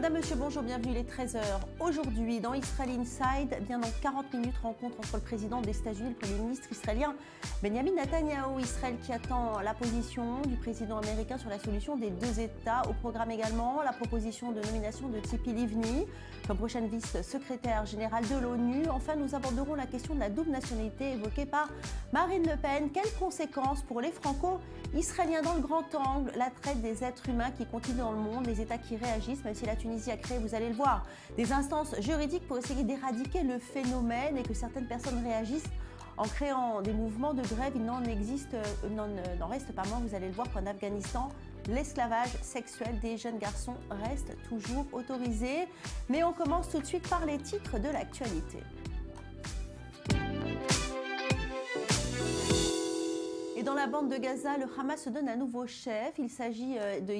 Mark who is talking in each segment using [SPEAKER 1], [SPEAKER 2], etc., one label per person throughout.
[SPEAKER 1] Madame, Monsieur, bonjour, bienvenue, il est 13h. Aujourd'hui, dans Israel Inside, bien dans 40 minutes, rencontre entre le président des États-Unis et le Premier ministre israélien Benjamin Netanyahou. Israël qui attend la position du président américain sur la solution des deux États. Au programme également, la proposition de nomination de Tzipi Livni comme prochaine vice-secrétaire générale de l'ONU. Enfin, nous aborderons la question de la double nationalité évoquée par Marine Le Pen. Quelles conséquences pour les franco-israéliens dans le grand angle? La traite des êtres humains qui continue dans le monde, les États qui réagissent, même si la Tunisie a créé, vous allez le voir, des instances juridiques pour essayer d'éradiquer le phénomène et que certaines personnes réagissent en créant des mouvements de grève. Il n'en reste pas moins, vous allez le voir, qu'en Afghanistan, l'esclavage sexuel des jeunes garçons reste toujours autorisé. Mais on commence tout de suite par les titres de l'actualité. Et dans la bande de Gaza, le Hamas se donne un nouveau chef. Il s'agit de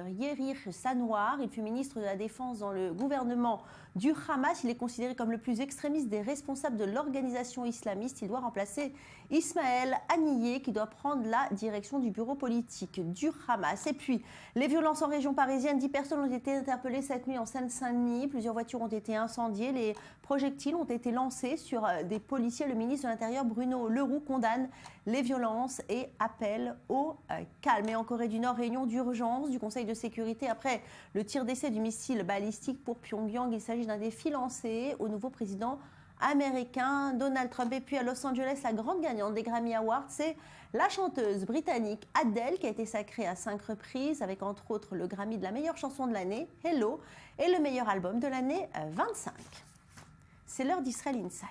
[SPEAKER 1] Yair Sanwar. Il fut ministre de la Défense dans le gouvernement du Hamas. Il est considéré comme le plus extrémiste des responsables de l'organisation islamiste. Il doit remplacer Ismaël Haniyeh, qui doit prendre la direction du bureau politique du Hamas. Et puis, les violences en région parisienne. 10 personnes ont été interpellées cette nuit en Seine-Saint-Denis. Plusieurs voitures ont été incendiées. Les projectiles ont été lancés sur des policiers. Le ministre de l'Intérieur, Bruno Le Roux, condamne les violences et appelle au calme. Et en Corée du Nord, réunion d'urgence du Conseil de sécurité après le tir d'essai du missile balistique pour Pyongyang. Il s'agit d'un défi lancé au nouveau président américain Donald Trump. Et puis à Los Angeles, la grande gagnante des Grammy Awards, c'est la chanteuse britannique Adele, qui a été sacrée à 5 reprises, avec entre autres le Grammy de la meilleure chanson de l'année, Hello, et le meilleur album de l'année 25. C'est l'heure d'Israel Inside.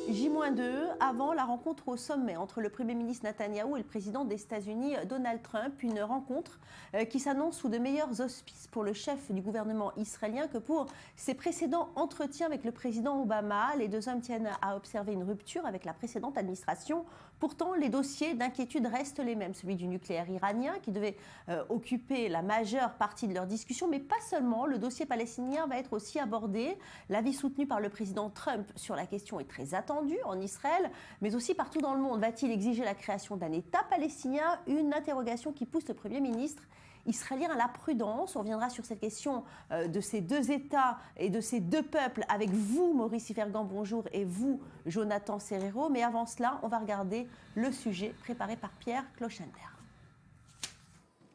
[SPEAKER 1] J-2, avant la rencontre au sommet entre le Premier ministre Netanyahou et le président des États-Unis Donald Trump, une rencontre qui s'annonce sous de meilleurs auspices pour le chef du gouvernement israélien que pour ses précédents entretiens avec le président Obama. Les deux hommes tiennent à observer une rupture avec la précédente administration. Pourtant, les dossiers d'inquiétude restent les mêmes. Celui du nucléaire iranien qui devait occuper la majeure partie de leur discussion, mais pas seulement. Le dossier palestinien va être aussi abordé. L'avis soutenu par le président Trump sur la question est très attendu en Israël, mais aussi partout dans le monde. Va-t-il exiger la création d'un État palestinien? Une interrogation qui pousse le Premier ministre israélien à la prudence. On reviendra sur cette question de ces deux États et de ces deux peuples avec vous, Maurice Yvergan, bonjour, et vous, Jonathan Serrero. Mais avant cela, on va regarder le sujet préparé par Pierre Clochender.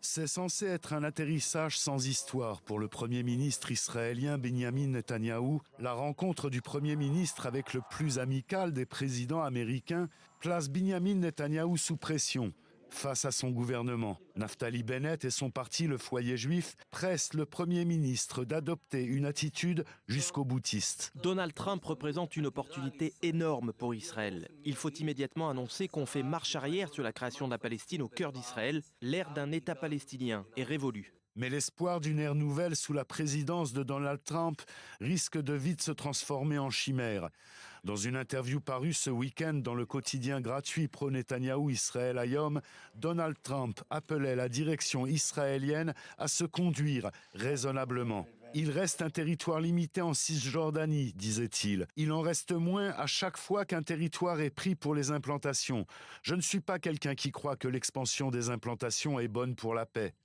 [SPEAKER 2] C'est censé être un atterrissage sans histoire pour le Premier ministre israélien Benjamin Netanyahou. La rencontre du Premier ministre avec le plus amical des présidents américains place Benjamin Netanyahou sous pression face à son gouvernement. Naftali Bennett et son parti, le Foyer juif, pressent le Premier ministre d'adopter une attitude jusqu'au boutiste.
[SPEAKER 3] Donald Trump représente une opportunité énorme pour Israël. Il faut immédiatement annoncer qu'on fait marche arrière sur la création de la Palestine au cœur d'Israël. L'ère d'un État palestinien est révolue.
[SPEAKER 2] Mais l'espoir d'une ère nouvelle sous la présidence de Donald Trump risque de vite se transformer en chimère. Dans une interview parue ce week-end dans le quotidien gratuit pro-Netanyahou Israël Hayom, Donald Trump appelait la direction israélienne à se conduire raisonnablement. Il reste un territoire limité en Cisjordanie, disait-il. Il en reste moins à chaque fois qu'un territoire est pris pour les implantations. Je ne suis pas quelqu'un qui croit que l'expansion des implantations est bonne pour la paix.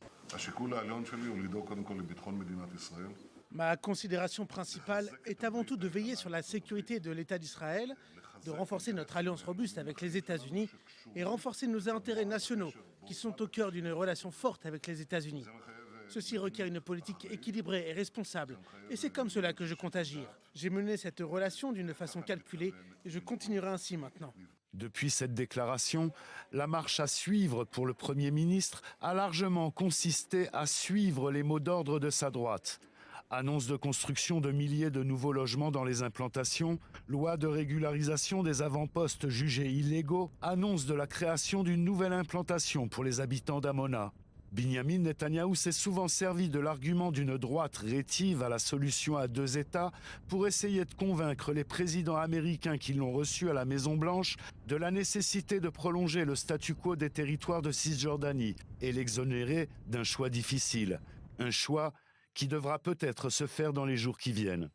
[SPEAKER 4] Ma considération principale est avant tout de veiller sur la sécurité de l'État d'Israël, de renforcer notre alliance robuste avec les États-Unis et renforcer nos intérêts nationaux qui sont au cœur d'une relation forte avec les États-Unis. Ceci requiert une politique équilibrée et responsable, et c'est comme cela que je compte agir. J'ai mené cette relation d'une façon calculée et je continuerai ainsi maintenant.
[SPEAKER 2] Depuis cette déclaration, la marche à suivre pour le Premier ministre a largement consisté à suivre les mots d'ordre de sa droite. Annonce de construction de milliers de nouveaux logements dans les implantations, loi de régularisation des avant-postes jugés illégaux, annonce de la création d'une nouvelle implantation pour les habitants d'Amona. Benjamin Netanyahou s'est souvent servi de l'argument d'une droite rétive à la solution à deux États pour essayer de convaincre les présidents américains qui l'ont reçu à la Maison-Blanche de la nécessité de prolonger le statu quo des territoires de Cisjordanie et l'exonérer d'un choix difficile. Un choix qui devra peut-être se faire dans les jours qui viennent.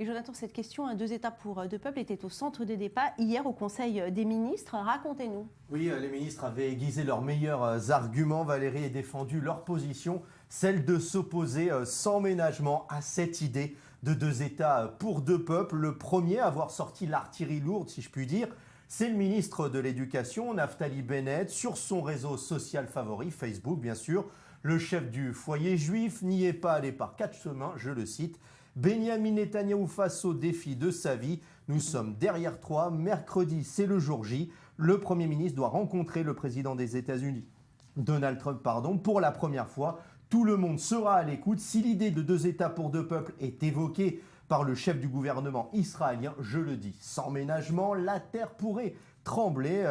[SPEAKER 1] Et Jonathan, cette question, deux États pour deux peuples, était au centre des débats hier au Conseil des ministres. Racontez-nous.
[SPEAKER 5] Oui, les ministres avaient aiguisé leurs meilleurs arguments. Valérie a défendu leur position, celle de s'opposer sans ménagement à cette idée de deux États pour deux peuples. Le premier à avoir sorti l'artillerie lourde, si je puis dire, c'est le ministre de l'Éducation, Naftali Bennett, sur son réseau social favori, Facebook bien sûr. Le chef du foyer juif n'y est pas allé par quatre chemins, je le cite. Benyamin Netanyahou face au défi de sa vie. Nous sommes derrière toi. Mercredi, c'est le jour J. Le Premier ministre doit rencontrer le président des États-Unis, Donald Trump, pour la première fois. Tout le monde sera à l'écoute. Si l'idée de deux États pour deux peuples est évoquée par le chef du gouvernement israélien, je le dis, sans ménagement, la terre pourrait trembler,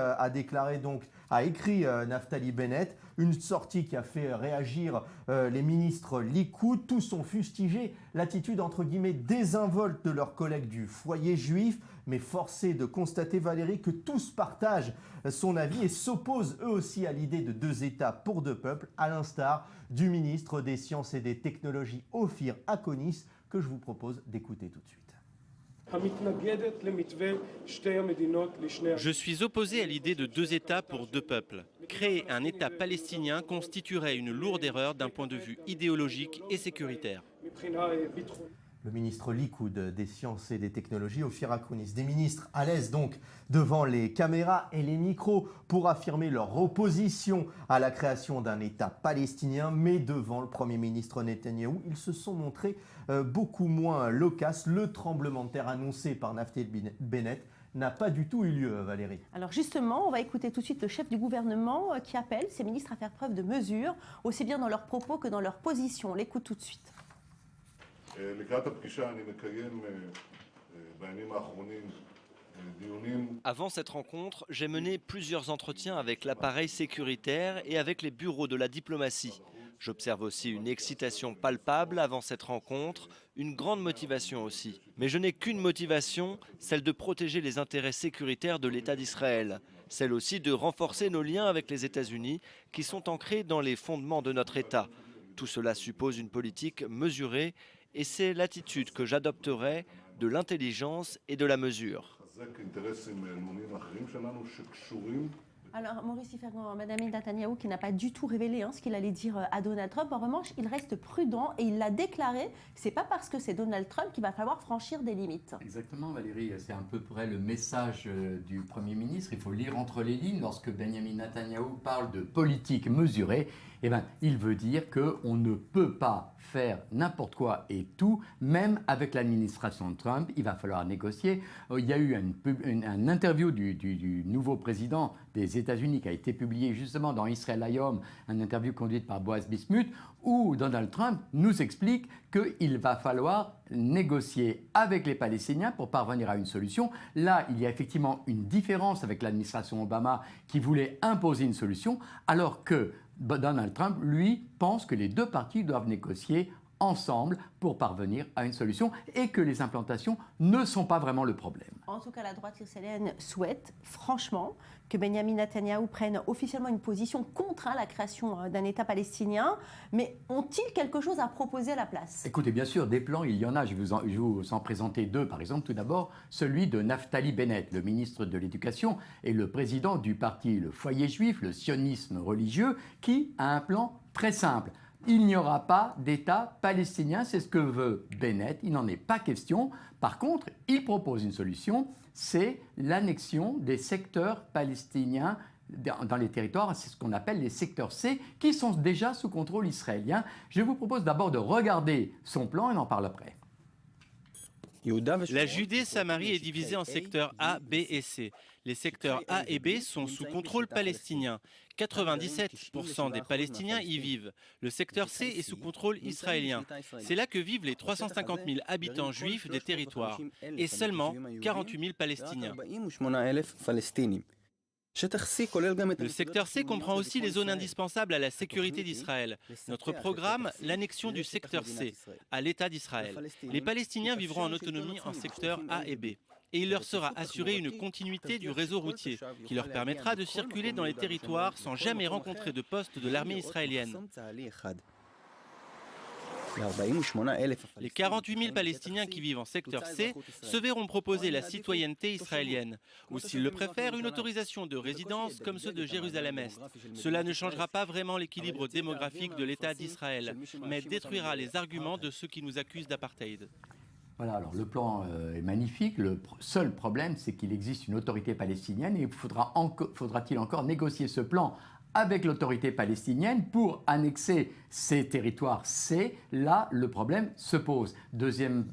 [SPEAKER 5] a écrit Naftali Bennett. Une sortie qui a fait réagir les ministres Likoud. Tous ont fustigé l'attitude entre guillemets désinvolte de leurs collègues du foyer juif. Mais force est de constater, Valérie, que tous partagent son avis et s'opposent eux aussi à l'idée de deux États pour deux peuples, à l'instar du ministre des Sciences et des Technologies, Ophir Akonis, que je vous propose d'écouter tout de suite.
[SPEAKER 3] Je suis opposé à l'idée de deux États pour deux peuples. Créer un État palestinien constituerait une lourde erreur d'un point de vue idéologique et sécuritaire.
[SPEAKER 5] Le ministre Likoud des Sciences et des Technologies, Ophir Akonis. Des ministres à l'aise donc devant les caméras et les micros pour affirmer leur opposition à la création d'un État palestinien, mais devant le Premier ministre Netanyahou, ils se sont montrés beaucoup moins loquaces. Le tremblement de terre annoncé par Naftali Bennett n'a pas du tout eu lieu, Valérie.
[SPEAKER 1] Alors justement, on va écouter tout de suite le chef du gouvernement qui appelle ses ministres à faire preuve de mesure, aussi bien dans leurs propos que dans leurs positions. On l'écoute tout de suite.
[SPEAKER 3] Avant cette rencontre, j'ai mené plusieurs entretiens avec l'appareil sécuritaire et avec les bureaux de la diplomatie. J'observe aussi une excitation palpable avant cette rencontre, une grande motivation aussi. Mais je n'ai qu'une motivation, celle de protéger les intérêts sécuritaires de l'État d'Israël. Celle aussi de renforcer nos liens avec les États-Unis qui sont ancrés dans les fondements de notre État. Tout cela suppose une politique mesurée et c'est l'attitude que j'adopterai, de l'intelligence et de la mesure.
[SPEAKER 1] Alors, Maurice Ferrand, Benyamin Netanyahou, qui n'a pas du tout révélé ce qu'il allait dire à Donald Trump. En revanche, il reste prudent et il l'a déclaré. C'est pas parce que c'est Donald Trump qu'il va falloir franchir des limites.
[SPEAKER 6] Exactement, Valérie. C'est un peu près le message du Premier ministre. Il faut lire entre les lignes. Lorsque Benyamin Netanyahou parle de politique mesurée, il veut dire qu'on ne peut pas faire n'importe quoi et tout, même avec l'administration de Trump. Il va falloir négocier. Il y a eu un interview du nouveau président des États-Unis qui a été publié justement dans Israel Hayom, une interview conduite par Boaz Bismuth, où Donald Trump nous explique qu'il va falloir négocier avec les Palestiniens pour parvenir à une solution. Là, il y a effectivement une différence avec l'administration Obama qui voulait imposer une solution, alors que Donald Trump, lui, pense que les deux parties doivent négocier ensemble pour parvenir à une solution et que les implantations ne sont pas vraiment le problème.
[SPEAKER 1] En tout cas, la droite israélienne souhaite, franchement, que Benyamin Netanyahou prenne officiellement une position contre la création d'un État palestinien. Mais ont-ils quelque chose à proposer à la place?
[SPEAKER 6] Écoutez, bien sûr, des plans, il y en a. Je vais vous en présenter deux, par exemple. Tout d'abord, celui de Naftali Bennett, le ministre de l'Éducation et le président du parti Le Foyer Juif, le sionisme religieux, qui a un plan très simple. Il n'y aura pas d'État palestinien, c'est ce que veut Bennett, il n'en est pas question. Par contre, il propose une solution, c'est l'annexion des secteurs palestiniens dans les territoires, c'est ce qu'on appelle les secteurs C, qui sont déjà sous contrôle israélien. Je vous propose d'abord de regarder son plan et on en parle après.
[SPEAKER 3] La Judée-Samarie est divisée en secteurs A, B et C. Les secteurs A et B sont sous contrôle palestinien. 97% des Palestiniens y vivent. Le secteur C est sous contrôle israélien. C'est là que vivent les 350 000 habitants juifs des territoires et seulement 48 000 Palestiniens. Le secteur C comprend aussi les zones indispensables à la sécurité d'Israël. Notre programme, l'annexion du secteur C à l'État d'Israël. Les Palestiniens vivront en autonomie en secteur A et B. Et il leur sera assuré une continuité du réseau routier qui leur permettra de circuler dans les territoires sans jamais rencontrer de poste de l'armée israélienne.
[SPEAKER 7] Les 48 000 Palestiniens qui vivent en secteur C se verront proposer la citoyenneté israélienne, ou s'ils le préfèrent, une autorisation de résidence comme ceux de Jérusalem-Est. Cela ne changera pas vraiment l'équilibre démographique de l'État d'Israël, mais détruira les arguments de ceux qui nous accusent d'apartheid.
[SPEAKER 6] Voilà, alors le plan est magnifique. Le seul problème, c'est qu'il existe une autorité palestinienne et faudra-t-il encore négocier ce plan avec l'autorité palestinienne pour annexer ces territoires C. Là, le problème se pose. Deuxième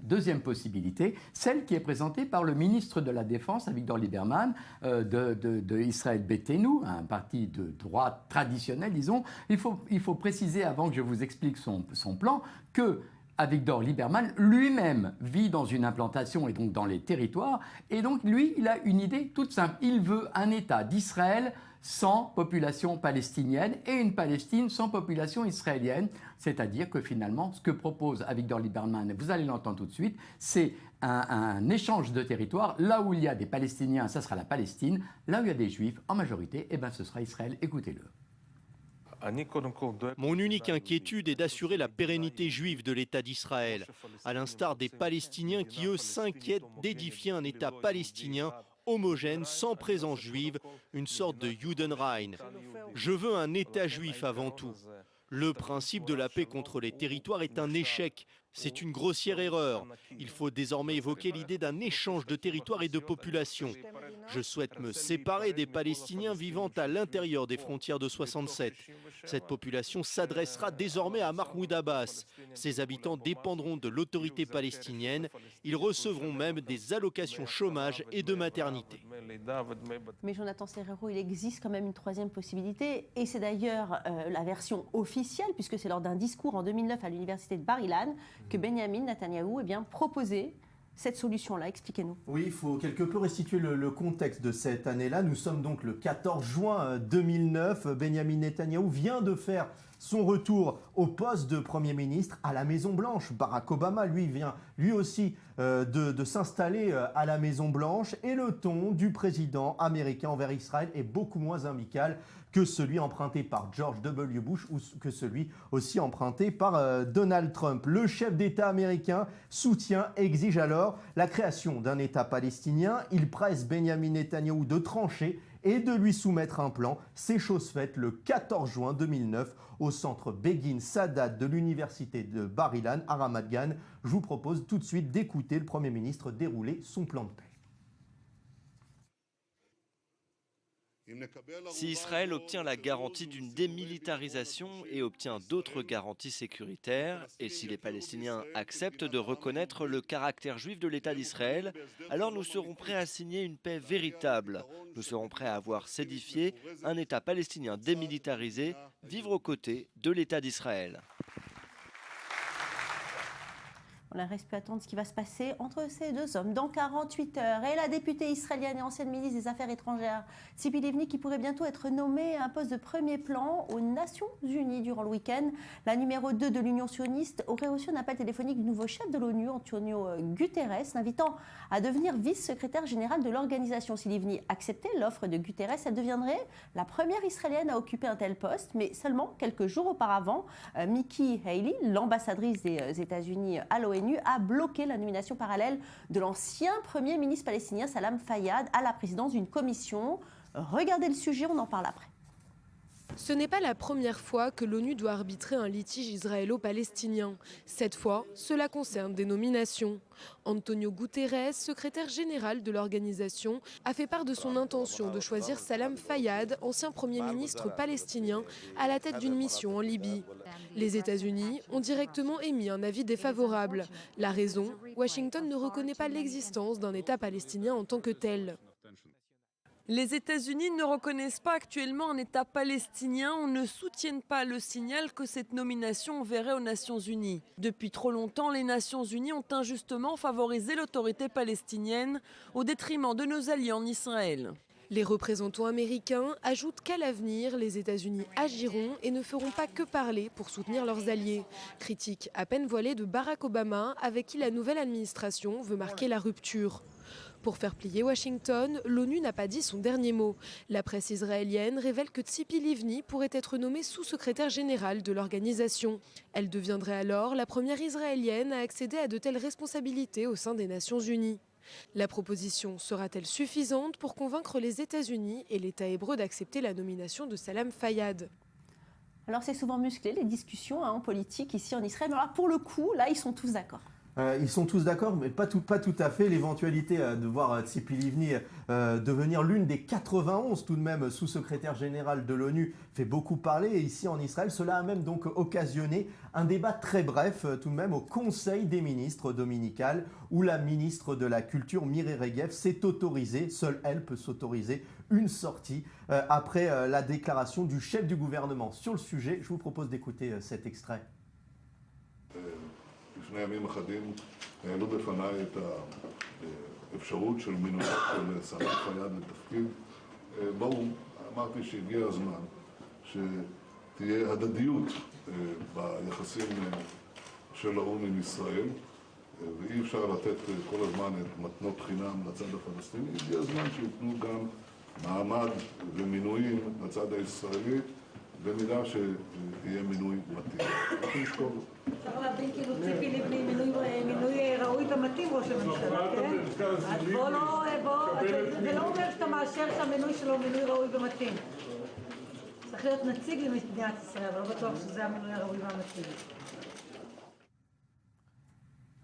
[SPEAKER 6] possibilité, celle qui est présentée par le ministre de la Défense, Avigdor Lieberman, de Israël Beitenu, un parti de droite traditionnel, disons. Il faut préciser, avant que je vous explique son plan, que Avigdor Lieberman lui-même vit dans une implantation et donc dans les territoires. Et donc, lui, il a une idée toute simple. Il veut un État d'Israël sans population palestinienne et une Palestine sans population israélienne. C'est-à-dire que finalement, ce que propose Avigdor Lieberman, vous allez l'entendre tout de suite, c'est un échange de territoires. Là où il y a des Palestiniens, ça sera la Palestine. Là où il y a des Juifs, en majorité, eh ben, ce sera Israël. Écoutez-le.
[SPEAKER 8] Mon unique inquiétude est d'assurer la pérennité juive de l'État d'Israël, à l'instar des Palestiniens qui, eux, s'inquiètent d'édifier un État palestinien homogène, sans présence juive, une sorte de Judenrein. Je veux un État juif avant tout. Le principe de la paix contre les territoires est un échec. C'est une grossière erreur. Il faut désormais évoquer l'idée d'un échange de territoires et de populations. Je souhaite me séparer des Palestiniens vivant à l'intérieur des frontières de 67. Cette population s'adressera désormais à Mahmoud Abbas. Ses habitants dépendront de l'autorité palestinienne. Ils recevront même des allocations chômage et de maternité.
[SPEAKER 1] Mais Jonathan Serrero, il existe quand même une troisième possibilité, et c'est d'ailleurs la version officielle, puisque c'est lors d'un discours en 2009 à l'université de Bar-Ilan que Benyamin Netanyahou proposé cette solution-là. Expliquez-nous.
[SPEAKER 5] Oui, il faut quelque peu restituer le contexte de cette année-là. Nous sommes donc le 14 juin 2009. Benyamin Netanyahou vient de faire son retour au poste de Premier ministre à la Maison-Blanche. Barack Obama, lui, vient lui aussi de s'installer à la Maison-Blanche. Et le ton du président américain envers Israël est beaucoup moins amical que celui emprunté par George W. Bush ou que celui aussi emprunté par Donald Trump. Le chef d'État américain exige alors la création d'un État palestinien. Il presse Benyamin Netanyahou de trancher et de lui soumettre un plan. C'est chose faite le 14 juin 2009 au centre Begin Sadat de l'université de Bar-Ilan à Ramat Gan. Je vous propose tout de suite d'écouter le Premier ministre dérouler son plan de paix.
[SPEAKER 3] Si Israël obtient la garantie d'une démilitarisation et obtient d'autres garanties sécuritaires, et si les Palestiniens acceptent de reconnaître le caractère juif de l'État d'Israël, alors nous serons prêts à signer une paix véritable. Nous serons prêts à voir s'édifier un État palestinien démilitarisé, vivre aux côtés de l'État d'Israël.
[SPEAKER 1] On reste peut attendre ce qui va se passer entre ces deux hommes dans 48 heures. Et la députée israélienne et ancienne ministre des Affaires étrangères, Tzipi Livni, qui pourrait bientôt être nommée à un poste de premier plan aux Nations Unies durant le week-end. La numéro 2 de l'Union sioniste aurait reçu un appel téléphonique du nouveau chef de l'ONU, Antonio Guterres, l'invitant à devenir vice-secrétaire général de l'organisation. Si Livni acceptait l'offre de Guterres, elle deviendrait la première israélienne à occuper un tel poste. Mais seulement quelques jours auparavant, Nikki Haley, l'ambassadrice des États-Unis à l'ONU, a bloqué la nomination parallèle de l'ancien premier ministre palestinien Salam Fayyad à la présidence d'une commission. Regardez le sujet, on en parle après.
[SPEAKER 9] Ce n'est pas la première fois que l'ONU doit arbitrer un litige israélo-palestinien. Cette fois, cela concerne des nominations. Antonio Guterres, secrétaire général de l'organisation, a fait part de son intention de choisir Salam Fayyad, ancien Premier ministre palestinien, à la tête d'une mission en Libye. Les États-Unis ont directement émis un avis défavorable. La raison, Washington ne reconnaît pas l'existence d'un État palestinien en tant que tel.
[SPEAKER 10] Les États-Unis ne reconnaissent pas actuellement un État palestinien ou ne soutiennent pas le signal que cette nomination enverrait aux Nations Unies. Depuis trop longtemps, les Nations Unies ont injustement favorisé l'autorité palestinienne au détriment de nos alliés en Israël.
[SPEAKER 9] Les représentants américains ajoutent qu'à l'avenir, les États-Unis agiront et ne feront pas que parler pour soutenir leurs alliés. Critique à peine voilée de Barack Obama, avec qui la nouvelle administration veut marquer la rupture. Pour faire plier Washington, l'ONU n'a pas dit son dernier mot. La presse israélienne révèle que Tzipi Livni pourrait être nommée sous-secrétaire générale de l'organisation. Elle deviendrait alors la première israélienne à accéder à de telles responsabilités au sein des Nations Unies. La proposition sera-t-elle suffisante pour convaincre les États-Unis et l'État hébreu d'accepter la nomination de Salam Fayyad ?
[SPEAKER 1] Alors c'est souvent musclé les discussions en politique ici en Israël. Alors pour le coup, là ils sont tous d'accord.
[SPEAKER 5] Ils sont tous d'accord, mais pas tout à fait. L'éventualité de voir Tzipi Livni devenir l'une des 91 tout de même sous-secrétaire générale de l'ONU fait beaucoup parler. Et ici en Israël, cela a même donc occasionné un débat très bref tout de même au Conseil des ministres dominical, où la ministre de la Culture, Miri Regev, s'est autorisée, seule elle peut s'autoriser, une sortie après la déclaration du chef du gouvernement sur le sujet. Je vous propose d'écouter cet extrait.
[SPEAKER 11] לפני ימים אחדים העלו בפניי את האפשרות של מינוי של סלאם פיאד לתפקיד. ברור, אמרתי שהגיע הזמן שתהיה הדדיות ביחסים של האו"ם עם ישראל, ואי אפשר לתת כל הזמן את מתנות חינם לצד הפלסטיני. הגיע הזמן שיתנו גם מעמד ומינויים לצד הישראלי, במידה שיהיה מינוי מתאים. אנחנו נשקול.
[SPEAKER 12] אפשר להבין כאילו ציפי לבני מינוי ראוי ומתאים ראש הממשלה, כן? אז זה לא אומר שאתה מאשר שהמינוי שלו מינוי ראוי ומתאים. צריך להיות נציג למדינת ישראל, אבל לא בטוח שזה המינוי הראוי והמתאים.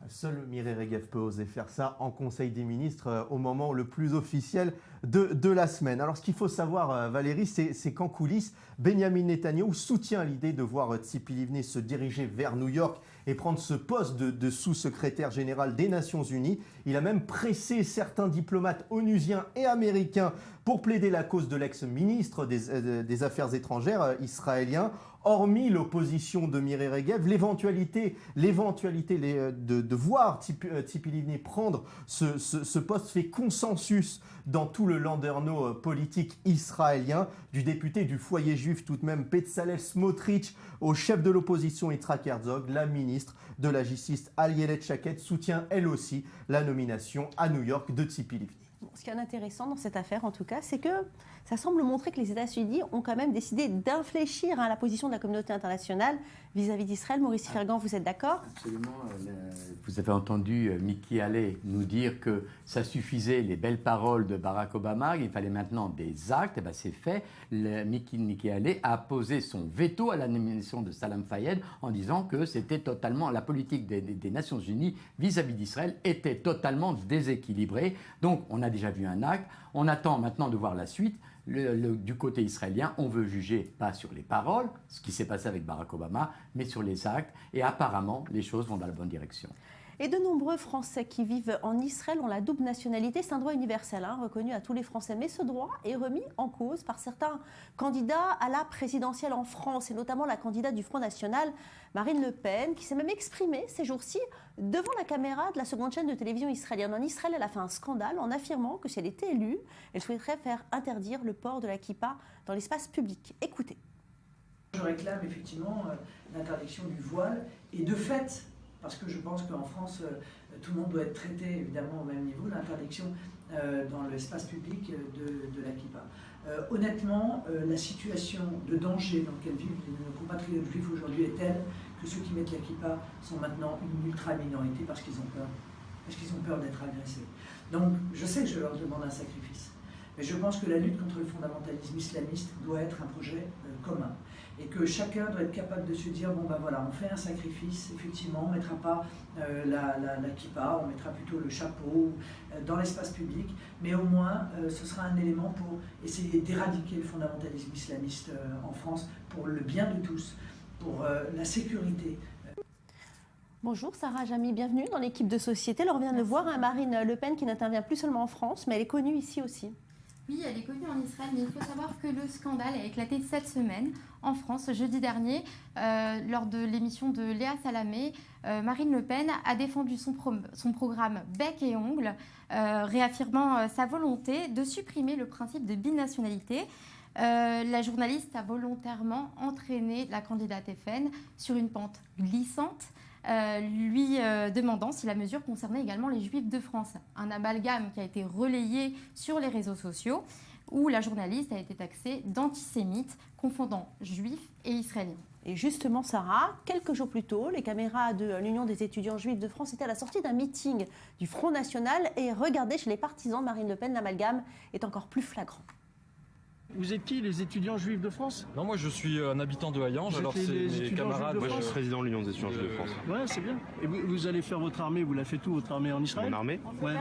[SPEAKER 5] Seul Miri Regev peut oser faire ça en Conseil des ministres au moment le plus officiel de la semaine. Alors ce qu'il faut savoir, Valérie, c'est qu'en coulisses, Benjamin Netanyahou soutient l'idée de voir Tzipi Livni se diriger vers New York et prendre ce poste de sous-secrétaire général des Nations Unies. Il a même pressé certains diplomates onusiens et américains pour plaider la cause de l'ex-ministre des Affaires étrangères israélien. Hormis l'opposition de Miri Regev, l'éventualité de voir Tzipi Livni prendre ce poste fait consensus dans tout le landerneau politique israélien, du député du foyer juif tout de même Bezalel Smotrich au chef de l'opposition Yitzhak Herzog. La ministre de la Justice Ayelet Shaked soutient elle aussi la nomination à New York de Tzipi Livni.
[SPEAKER 1] Ce qui est intéressant dans cette affaire, en tout cas, c'est que ça semble montrer que les États-Unis ont quand même décidé d'infléchir la position de la communauté internationale vis-à-vis d'Israël. Maurice Fergan, vous êtes d'accord ?
[SPEAKER 6] Absolument. Vous avez entendu Nikki Haley nous dire que ça suffisait les belles paroles de Barack Obama, il fallait maintenant des actes. Et bien c'est fait. Nikki Haley a posé son veto à la nomination de Salam Fayyad en disant que c'était totalement la politique des Nations Unies vis-à-vis d'Israël était totalement déséquilibrée. Donc on a déjà vu un acte. On attend maintenant de voir la suite. Du côté israélien, on veut juger pas sur les paroles, ce qui s'est passé avec Barack Obama, mais sur les actes. Et apparemment, les choses vont dans la bonne direction.
[SPEAKER 1] Et de nombreux Français qui vivent en Israël ont la double nationalité. C'est un droit universel, reconnu à tous les Français. Mais ce droit est remis en cause par certains candidats à la présidentielle en France, et notamment la candidate du Front National, Marine Le Pen, qui s'est même exprimée ces jours-ci devant la caméra de la seconde chaîne de télévision israélienne. En Israël, elle a fait un scandale en affirmant que si elle était élue, elle souhaiterait faire interdire le port de la kippa dans l'espace public. Écoutez.
[SPEAKER 13] Je réclame effectivement l'interdiction du voile, et de fait, parce que je pense qu'en France, tout le monde doit être traité évidemment au même niveau, l'interdiction dans l'espace public de la kippa. Honnêtement, la situation de danger dans laquelle vivent nos compatriotes juifs aujourd'hui est telle que ceux qui mettent la kippa sont maintenant une ultra-minorité parce qu'ils ont peur. Parce qu'ils ont peur d'être agressés. Donc je sais que je leur demande un sacrifice. Mais je pense que la lutte contre le fondamentalisme islamiste doit être un projet commun. Et que chacun doit être capable de se dire, bon ben voilà, on fait un sacrifice, effectivement, on ne mettra pas la kippa, on mettra plutôt le chapeau dans l'espace public, mais au moins ce sera un élément pour essayer d'éradiquer le fondamentalisme islamiste en France, pour le bien de tous, pour la sécurité.
[SPEAKER 1] Bonjour Sarah Jamy, bienvenue dans l'équipe de Société. Alors on vient de le voir, Marine Le Pen qui n'intervient plus seulement en France, mais elle est connue ici aussi.
[SPEAKER 14] Oui, elle est connue en Israël, mais il faut savoir que le scandale a éclaté cette semaine en France, jeudi dernier, lors de l'émission de Léa Salamé. Marine Le Pen a défendu son programme bec et ongles, réaffirmant sa volonté de supprimer le principe de binationalité. La journaliste a volontairement entraîné la candidate FN sur une pente glissante, lui demandant si la mesure concernait également les Juifs de France. Un amalgame qui a été relayé sur les réseaux sociaux où la journaliste a été taxée d'antisémite, confondant Juifs et Israéliens.
[SPEAKER 1] Et justement, Sarah, quelques jours plus tôt, les caméras de l'Union des étudiants juifs de France étaient à la sortie d'un meeting du Front National et regardez, chez les partisans de Marine Le Pen, l'amalgame est encore plus flagrant.
[SPEAKER 15] Vous êtes qui, les étudiants juifs de France?
[SPEAKER 16] Non, moi je suis un habitant de Hayange, alors c'est mes camarades.
[SPEAKER 15] Moi je suis
[SPEAKER 16] président de l'Union des étudiants juifs de France.
[SPEAKER 15] Ouais, c'est bien. Et vous allez faire votre armée, vous la faites où, votre armée en Israël?
[SPEAKER 16] Mon armée?
[SPEAKER 15] Ouais.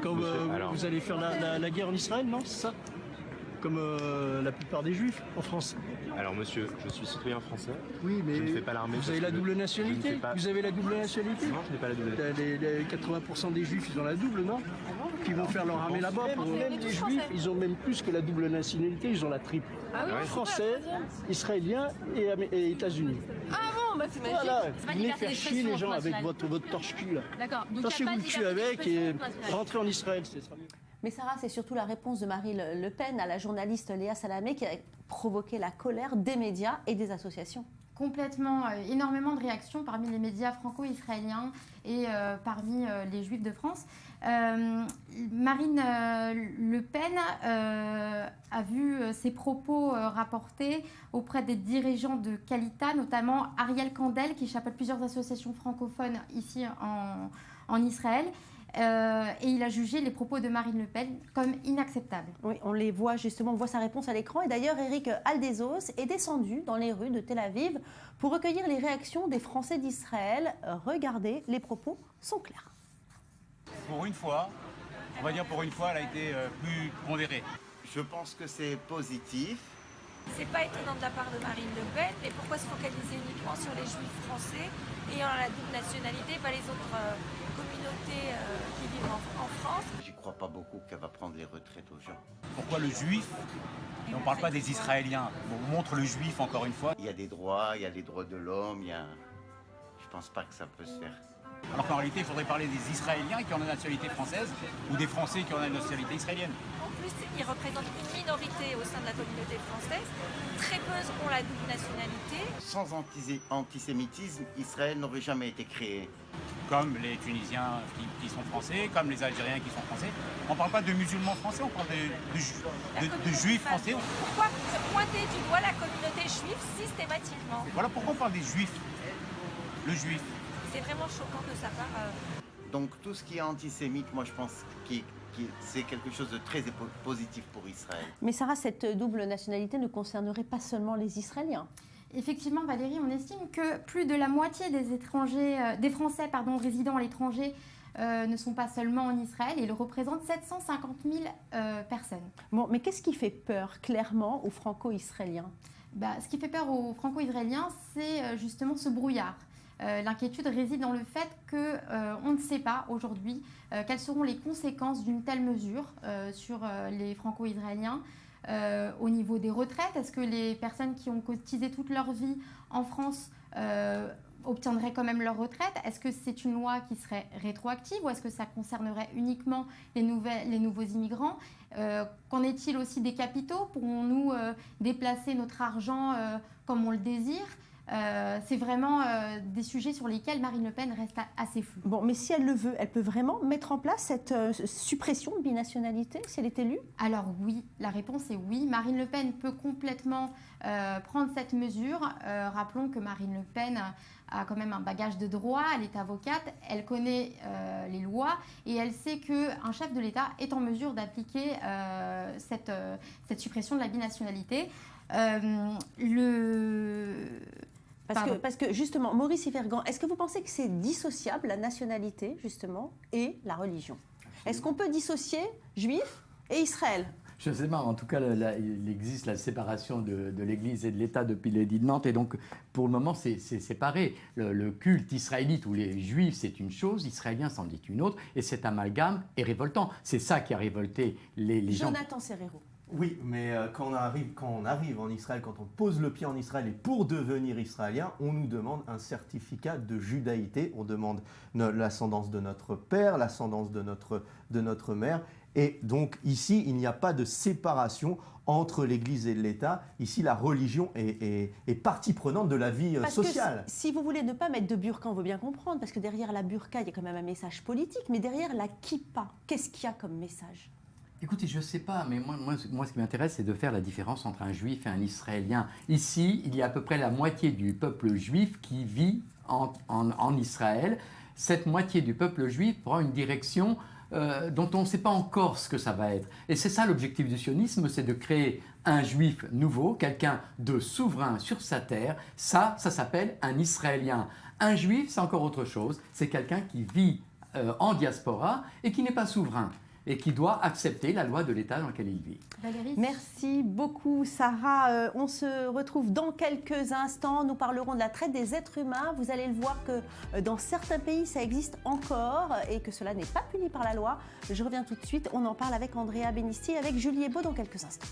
[SPEAKER 15] Comme vous allez faire la guerre en Israël, non? C'est ça? Comme la plupart des juifs en France.
[SPEAKER 16] Alors monsieur, je suis citoyen français.
[SPEAKER 15] Oui, mais
[SPEAKER 16] je ne fais pas l'armée.
[SPEAKER 15] Vous avez la double nationalité? Vous avez la double nationalité?
[SPEAKER 16] Non, je n'ai pas la double nationalité.
[SPEAKER 15] Les 80% des juifs, ils ont la double, non? Qui vont faire leur armée là-bas. Même les juifs, ils ont même plus que la double nationalité, ils ont la triple.
[SPEAKER 10] Ah oui,
[SPEAKER 15] Français, israélien et États-Unis.
[SPEAKER 10] Ah bon, bah c'est magique.
[SPEAKER 15] Voilà, vous venez faire chier les gens avec votre torche-cul là.
[SPEAKER 10] D'accord.
[SPEAKER 15] Torchez-vous le cul avec et rentrez en Israël, ce sera mieux.
[SPEAKER 1] Mais Sarah, c'est surtout la réponse de Marine Le Pen à la journaliste Léa Salamé qui a provoqué la colère des médias et des associations.
[SPEAKER 14] Complètement, énormément de réactions parmi les médias franco-israéliens et parmi les Juifs de France. Marine Le Pen a vu ses propos rapportés auprès des dirigeants de Kalita, notamment Ariel Kandel, qui chapeaute plusieurs associations francophones ici en Israël. Et il a jugé les propos de Marine Le Pen comme inacceptables.
[SPEAKER 1] Oui, on les voit justement, on voit sa réponse à l'écran. Et d'ailleurs, Eric Aldezos est descendu dans les rues de Tel Aviv pour recueillir les réactions des Français d'Israël. Regardez, les propos sont clairs.
[SPEAKER 17] Pour une fois, on va dire pour une fois, elle a été plus pondérée.
[SPEAKER 18] Je pense que c'est positif.
[SPEAKER 19] C'est pas étonnant de la part de Marine Le Pen, mais pourquoi se focaliser uniquement sur les juifs français ayant la double nationalité, pas les autres communautés qui vivent en France?
[SPEAKER 18] J'y crois pas beaucoup qu'elle va prendre les retraites aux gens.
[SPEAKER 17] Pourquoi le juif? Et on parle pas des Israéliens. On montre le juif encore une fois.
[SPEAKER 18] Il y a des droits, il y a les droits de l'homme, je pense pas que ça peut se faire.
[SPEAKER 17] Alors qu'en réalité, il faudrait parler des Israéliens qui ont la nationalité française ou des Français qui ont la nationalité israélienne.
[SPEAKER 19] En plus, ils représentent une minorité au sein de la communauté française. Très peu ont la double nationalité.
[SPEAKER 18] Sans antisémitisme, Israël n'aurait jamais été créé.
[SPEAKER 17] Comme les Tunisiens qui sont français, comme les Algériens qui sont français. On ne parle pas de musulmans français, on parle de juifs français.
[SPEAKER 19] Pourquoi pointer du doigt la communauté juive systématiquement?
[SPEAKER 17] Voilà pourquoi on parle des juifs. Le juif.
[SPEAKER 19] C'est vraiment choquant de sa part.
[SPEAKER 18] Donc tout ce qui est antisémite, moi je pense que c'est quelque chose de très positif pour Israël.
[SPEAKER 1] Mais Sarah, cette double nationalité ne concernerait pas seulement les Israéliens.
[SPEAKER 14] Effectivement, Valérie, on estime que plus de la moitié des Français résidant à l'étranger ne sont pas seulement en Israël et ils représentent 750 000 personnes.
[SPEAKER 1] Bon, mais qu'est-ce qui fait peur clairement aux Franco-Israéliens?
[SPEAKER 14] Ce qui fait peur aux Franco-Israéliens, c'est justement ce brouillard. L'inquiétude réside dans le fait qu'on ne sait pas aujourd'hui quelles seront les conséquences d'une telle mesure sur les Franco-Israéliens au niveau des retraites. Est-ce que les personnes qui ont cotisé toute leur vie en France obtiendraient quand même leur retraite? Est-ce que c'est une loi qui serait rétroactive ou est-ce que ça concernerait uniquement les nouveaux immigrants? Qu'en est-il aussi des capitaux? Pourrons-nous déplacer notre argent comme on le désire? C'est vraiment des sujets sur lesquels Marine Le Pen reste assez floue.
[SPEAKER 1] Bon, mais si elle le veut, elle peut vraiment mettre en place cette suppression de binationalité si elle est élue?
[SPEAKER 14] Alors oui, la réponse est oui. Marine Le Pen peut complètement prendre cette mesure. Rappelons que Marine Le Pen a quand même un bagage de droit, elle est avocate, elle connaît les lois et elle sait qu'un chef de l'État est en mesure d'appliquer cette suppression de la binationalité.
[SPEAKER 1] Parce que justement, Maurice Yvergan, est-ce que vous pensez que c'est dissociable la nationalité justement et la religion? Est-ce qu'on peut dissocier juifs et Israël?
[SPEAKER 6] Je ne sais pas, en tout cas, il existe la séparation de l'Église et de l'État depuis l'édit de Nantes, et donc pour le moment, c'est séparé. Le culte israélite ou les Juifs, c'est une chose, israélien, c'en est une autre, et cet amalgame est révoltant. C'est ça qui a révolté les gens.
[SPEAKER 1] Jonathan Serrero.
[SPEAKER 5] Oui, mais quand on arrive en Israël, quand on pose le pied en Israël, et pour devenir israélien, on nous demande un certificat de judaïté, on demande l'ascendance de notre père, l'ascendance de notre mère, et donc ici, il n'y a pas de séparation entre l'Église et l'État. Ici, la religion est partie prenante de la vie sociale.
[SPEAKER 1] Que si vous voulez ne pas mettre de burqa, on veut bien comprendre, parce que derrière la burqa, il y a quand même un message politique, mais derrière la kippa, qu'est-ce qu'il y a comme message ?
[SPEAKER 6] Écoutez, je ne sais pas, mais moi, ce qui m'intéresse, c'est de faire la différence entre un juif et un israélien. Ici, il y a à peu près la moitié du peuple juif qui vit en Israël. Cette moitié du peuple juif prend une direction dont on ne sait pas encore ce que ça va être. Et c'est ça l'objectif du sionisme, c'est de créer un juif nouveau, quelqu'un de souverain sur sa terre. Ça s'appelle un Israélien. Un juif, c'est encore autre chose. C'est quelqu'un qui vit en diaspora et qui n'est pas souverain, et qui doit accepter la loi de l'État dans lequel il vit.
[SPEAKER 1] Valérie. Merci beaucoup, Sarah. On se retrouve dans quelques instants. Nous parlerons de la traite des êtres humains. Vous allez le voir que dans certains pays, ça existe encore et que cela n'est pas puni par la loi. Je reviens tout de suite. On en parle avec Andrea Benisti et avec Julie Ebaud dans quelques instants.